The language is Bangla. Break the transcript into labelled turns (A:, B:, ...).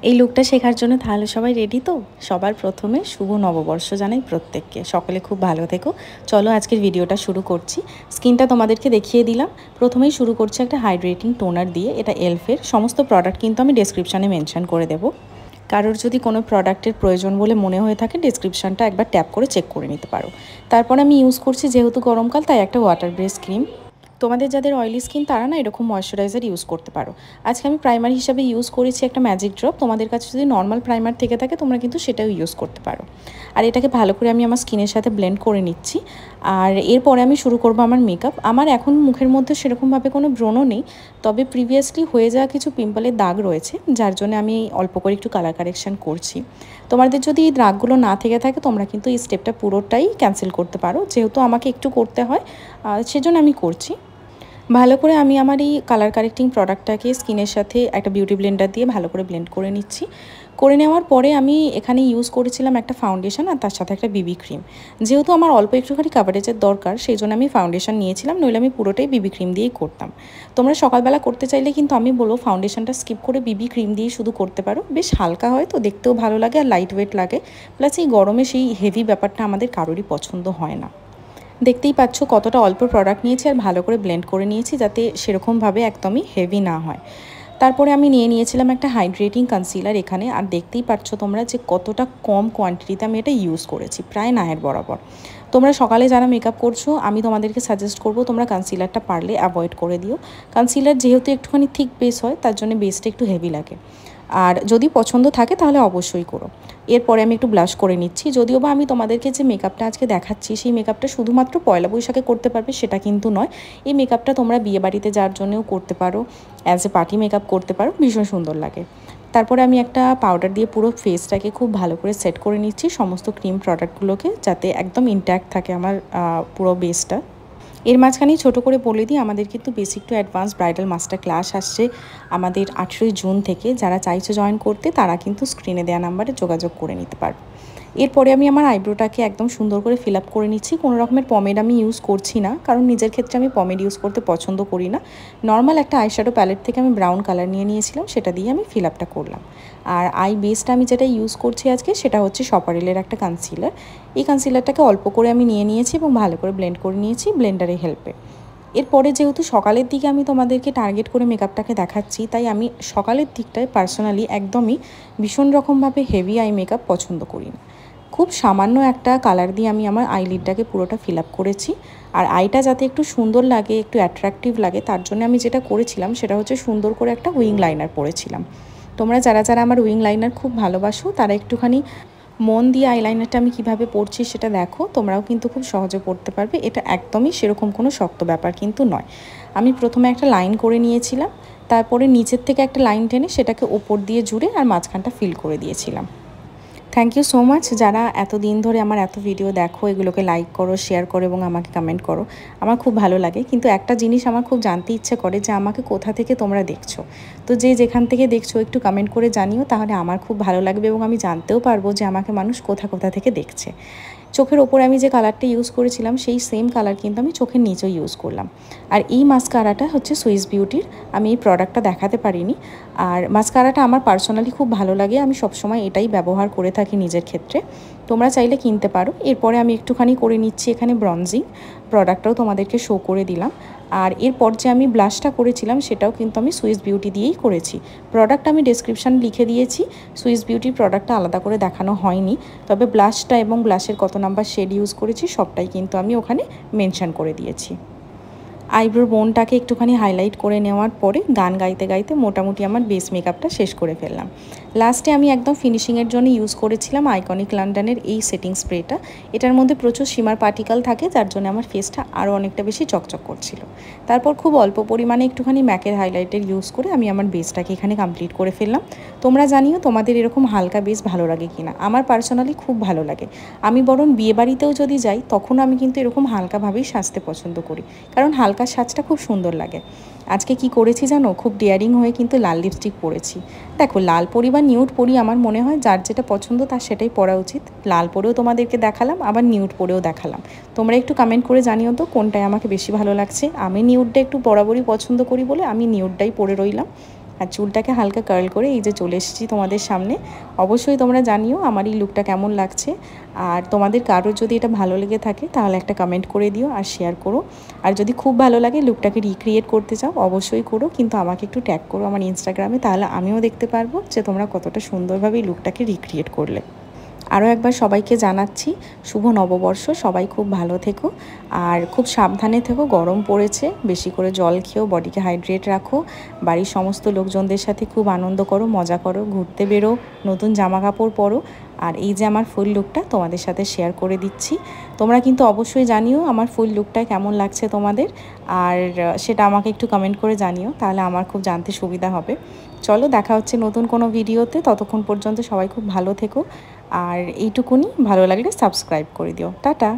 A: এই লুকটা শেখার জন্য তাহলে সবাই রেডি তো? সবার প্রথমে শুভ নববর্ষ জানাই প্রত্যেককে। সকলে খুব ভালো থেকো। চলো আজকের ভিডিওটা শুরু করছি। স্কিনটা তোমাদেরকে দেখিয়ে দিলাম। প্রথমেই শুরু করছি একটা হাইড্রেটিং টোনার দিয়ে। এটা এলফের। সমস্ত প্রোডাক্ট কিন্তু আমি ডেসক্রিপশানে মেনশন করে দেবো। কারোর যদি কোনো প্রোডাক্টের প্রয়োজন বলে মনে হয়ে থাকে ডেসক্রিপশানটা একবার ট্যাপ করে চেক করে নিতে পারো। তারপর আমি ইউজ করছি, যেহেতু গরমকাল তাই একটা ওয়াটার বেস ক্রিম। তোমাদের যাদের অয়েলি স্কিন তারা না এরকম ময়শ্চারাইজার ইউজ করতে পারো। আজকে আমি প্রাইমার হিসাবে ইউজ করেছি একটা ম্যাজিক ড্রপ। তোমাদের কাছে যদি নর্মাল প্রাইমার থেকে থাকে তোমরা কিন্তু সেটাও ইউজ করতে পারো। আর এটাকে ভালো করে আমি আমার স্কিনের সাথে ব্লেন্ড করে নিচ্ছি। আর এরপরে আমি শুরু করব আমার মেকআপ। আমার এখন মুখের মধ্যে সেরকমভাবে কোনো ব্রণ নেই, তবে প্রিভিয়াসলি হয়ে যাওয়া কিছু পিম্পলের দাগ রয়েছে, যার জন্য আমি অল্প করে একটু কালার কারেকশান করছি। তোমাদের যদি এই দাগগুলো না থেকে থাকে তোমরা কিন্তু এই স্টেপটা পুরোটাই ক্যান্সেল করতে পারো, যেহেতু আমাকে একটু করতে হয় সেজন্য আমি করছি। ভালো করে আমি আমার এই কালার কারেক্টিং প্রোডাক্টটাকে স্কিনের সাথে একটা বিউটি ব্লেন্ডার দিয়ে ভালো করে ব্লেন্ড করে নিচ্ছি। করে নেওয়ার পরে আমি এখানে ইউজ করেছিলাম একটা ফাউন্ডেশন আর তার সাথে একটা বিবি ক্রিম। যেহেতু আমার অল্প একটুখানি কাভারেজের দরকার সেই জন্য আমি ফাউন্ডেশন নিয়েছিলাম, নইলে আমি পুরোটাই বিবি ক্রিম দিয়েই করতাম। তোমরা সকালবেলা করতে চাইলে কিন্তু আমি বলবো ফাউন্ডেশনটা স্কিপ করে বিবি ক্রিম দিয়েই শুধু করতে পারো। বেশ হালকা হয় তো, দেখতেও ভালো লাগে আর লাইট ওয়েট লাগে। প্লাস এই গরমে সেই হেভি ব্যাপারটা আমাদের কারোরই পছন্দ হয় না। দেখতেই পাচ্ছ কতটা অল্প প্রোডাক্ট নিয়েছি আর ভালো করে ব্লেন্ড করে নিয়েছি, যাতে সেরকমভাবে একদমই হেভি না হয়। তারপরে আমি নিয়ে নিয়েছিলাম একটা হাইড্রেটিং কনসিলার এখানে। আর দেখতেই পাচ্ছ তোমরা যে কতটা কম কোয়ান্টিটিতে আমি এটা ইউজ করেছি, প্রায় নায়ের বরাবর। তোমরা সকালে যারা মেকআপ করছো আমি তোমাদেরকে সাজেস্ট করবো তোমরা কনসিলারটা পারলে অ্যাভয়েড করে দিও। কনসিলার যেহেতু একটুখানি থিক বেস হয় তার জন্য বেসটা একটু হেভি লাগে। আর যদি পছন্দ থাকে তাহলে অবশ্যই করো। এরপরে আমি একটু ব্লাশ করে নিচ্ছি। যদিও বা আমি তোমাদেরকে যে মেকআপটা আজকে দেখাচ্ছি সেই মেকআপটা শুধুমাত্র পয়লা বৈশাখে করতে পারবে সেটা কিন্তু নয়। এই মেকআপটা তোমরা বিয়েবাড়িতে যাওয়ার জন্যও করতে পারো, অ্যাজ এ পার্টি মেকআপ করতে পারো, ভীষণ সুন্দর লাগে। তারপরে আমি একটা পাউডার দিয়ে পুরো ফেসটাকে খুব ভালো করে সেট করে নিচ্ছি সমস্ত ক্রিম প্রোডাক্টগুলোকে, যাতে একদম ইনট্যাক্ট থাকে আমার পুরো বেসটা। এর মাঝখানেই ছোটো করে বলে দিই, আমাদের কিন্তু basic to advance bridal master class আসছে আমাদের 18ই জুন থেকে। যারা চাইছে জয়েন করতে তারা কিন্তু স্ক্রিনে দেওয়া নাম্বারে যোগাযোগ করে নিতে পারবে। এরপরে আমি আমার আইব্রোটাকে একদম সুন্দর করে ফিল আপ করে নিচ্ছি। কোনো রকমের পমেড আমি ইউজ করছি না, কারণ নিজের ক্ষেত্রে আমি পমেড ইউজ করতে পছন্দ করি না। নর্মাল একটা আইশ্যাডো প্যালেট থেকে আমি ব্রাউন কালার নিয়ে নিয়েছিলাম, সেটা দিয়ে আমি ফিল আপটা করলাম। আর আই বেসটা আমি যেটা ইউজ করছি আজকে সেটা হচ্ছে সপারিলের একটা কনসিলার। এই কনসিলারটাকে অল্প করে আমি নিয়ে নিয়েছি এবং ভালো করে ব্লেন্ড করে নিয়েছি ব্লেন্ডারের হেল্পে। এরপরে যেহেতু সকালের দিকে আমি তোমাদেরকে টার্গেট করে মেকআপটাকে দেখাচ্ছি, তাই আমি সকালের দিকটায় পার্সোনালি একদমই ভীষণ রকমভাবে হেভি আই মেকআপ পছন্দ করি না। খুব সামান্য একটা কালার দিয়ে আমি আমার আইলিডটাকে পুরোটা ফিল আপ করেছি। আর আইটা যাতে একটু সুন্দর লাগে, একটু অ্যাট্রাকটিভ লাগে, তার জন্য আমি যেটা করেছিলাম সেটা হচ্ছে সুন্দর করে একটা উইং লাইনার পরেছিলাম। তোমরা যারা যারা আমার উইং লাইনার খুব ভালোবাসো তারা একটুখানি মন দিয়ে আইলাইনারটা আমি কিভাবে পরছি সেটা দেখো, তোমরাও কিন্তু খুব সহজে পরতে পারবে। এটা একদমই সেরকম কোনো শক্ত ব্যাপার কিন্তু নয়। আমি প্রথমে একটা লাইন করে নিয়েছিলাম, তারপরে নিচের থেকে একটা লাইন টেনে সেটাকে ওপর দিয়ে জুড়ে আর মাঝখানটা ফিল করে দিয়েছিলাম। থ্যাংক ইউ সো মাচ যারা এতদিন ধরে আমার এত ভিডিও দেখো, এগুলোকে লাইক করো, শেয়ার করো এবং আমাকে কমেন্ট করো। আমার খুব ভালো লাগে। কিন্তু একটা জিনিস আমার খুব জানতে ইচ্ছে করে যে আমাকে কোথা থেকে তোমরা দেখছো। তো যে যেখান থেকে দেখছো একটু কমেন্ট করে জানিও, তাহলে আমার খুব ভালো লাগবে এবং আমি জানতেও পারবো যে আমাকে মানুষ কোথা কোথা থেকে দেখছে। চোখের ওপরে আমি যে কালারটা ইউজ করেছিলাম সেই সেম কালার কিন্তু আমি চোখের নিচেও ইউজ করলাম। আর এই মাস্কারাটা হচ্ছে সুইস বিউটির। আমি এই প্রোডাক্টটা দেখাতে পারিনি। আর মাস্কারাটা আমার পার্সোনালি খুব ভালো লাগে, আমি সবসময় এটাই ব্যবহার করে থাকি নিজের ক্ষেত্রে। তোমরা চাইলে কিনতে পারো। এরপরে আমি একটুখানি করে নিচ্ছি এখানে ব্রঞ্জিং। প্রোডাক্টটাও তোমাদেরকে শো করে দিলাম। আর এরপর যে আমি ব্লাশটা করেছিলাম সেটাও কিন্তু আমি সুইস বিউটি দিয়েই করেছি। প্রোডাক্ট আমি ডেসক্রিপশান লিখে দিয়েছি, সুইস বিউটির প্রোডাক্টটা আলাদা করে দেখানো হয়নি। তবে ব্লাশটা এবং ব্লাশের কত নাম্বার শেড ইউজ করেছি সবটাই কিন্তু আমি ওখানে মেনশন করে দিয়েছি। আইব্রোর বোনটাকে একটুখানি হাইলাইট করে নেওয়ার পরে গান গাইতে গাইতে মোটামুটি আমার বেস মেকআপটা শেষ করে ফেললাম। লাস্টে আমি একদম ফিনিশিংয়ের জন্য ইউজ করেছিলাম আইকনিক লন্ডনের এই সেটিং স্প্রেটা। এটার মধ্যে প্রচুর শিমার পার্টিকেল থাকে, যার জন্য আমার ফেসটা আরও অনেকটা বেশি চকচক করছিল। তারপর খুব অল্প পরিমাণে একটুখানি ম্যাকের হাইলাইটার ইউজ করে আমি আমার বেসটাকে এখানে কমপ্লিট করে ফেললাম। তোমরা জানিও তোমাদের এরকম হালকা বেস ভালো লাগে কিনা। আমার পার্সোনালি খুব ভালো লাগে। আমি বরং বিয়েবাড়িতেও যদি যাই তখন আমি কিন্তু এরকম হালকাভাবেই সাজতে পছন্দ করি, কারণ হালকা সাজটা খুব সুন্দর লাগে। আজকে কি করেছি জানো, খুব ডেয়ারিং হয়ে কিন্তু লাল লিপস্টিক পরেছি। দেখো লাল পরি বা নিউড পরি আমার মনে হয় যার যেটা পছন্দ তার সেটাই পরা উচিত। লাল পরেও তোমাদেরকে দেখালাম, আবার নিউড পরেও দেখালাম। তোমরা একটু কমেন্ট করে জানিও তো কোনটায় আমাকে বেশি ভালো লাগছে। আমি নিউডটা একটু বরাবরই পছন্দ করি বলে আমি নিউডটাই পরে রইলাম। আর চুলটাকে হালকা কার্ল করে এই যে চলে এসেছি তোমাদের সামনে। অবশ্যই তোমরা জানিও আমার এই লুকটা কেমন লাগছে, আর তোমাদের কারোর যদি এটা ভালো লেগে থাকে তাহলে একটা কমেন্ট করে দিও আর শেয়ার করো। আর যদি খুব ভালো লাগে লুকটাকে রিক্রিয়েট করতে চাও অবশ্যই করো, কিন্তু আমাকে একটু ট্যাগ করো আমার ইনস্টাগ্রামে, তাহলে আমিও দেখতে পারবো যে তোমরা কতটা সুন্দরভাবে এই লুকটাকে রিক্রিয়েট করলে। আরও একবার সবাইকে জানাচ্ছি শুভ নববর্ষ। সবাই খুব ভালো থেকো আর খুব সাবধানে থেকো, গরম পড়েছে, বেশি করে জল খেও, বডিকে হাইড্রেট রাখো, বাড়ির সমস্ত লোকজনদের সাথে খুব আনন্দ করো, মজা করো, ঘুরতে বেরো, নতুন জামা কাপড় পরো। আর এই যে আমার ফুল লুকটা তোমাদের সাথে শেয়ার করে দিচ্ছি, তোমরা কিন্তু অবশ্যই জানিও আমার ফুল লুকটা কেমন লাগছে তোমাদের, আর সেটা আমাকে একটু কমেন্ট করে জানিও, তাহলে আমার খুব জানতে সুবিধা হবে। চলো দেখা হচ্ছে নতুন কোনো ভিডিওতে, ততক্ষণ পর্যন্ত সবাই খুব ভালো থেকো। আর এইটুকুনি, ভালো লাগলে সাবস্ক্রাইব করে দিও। টাটা।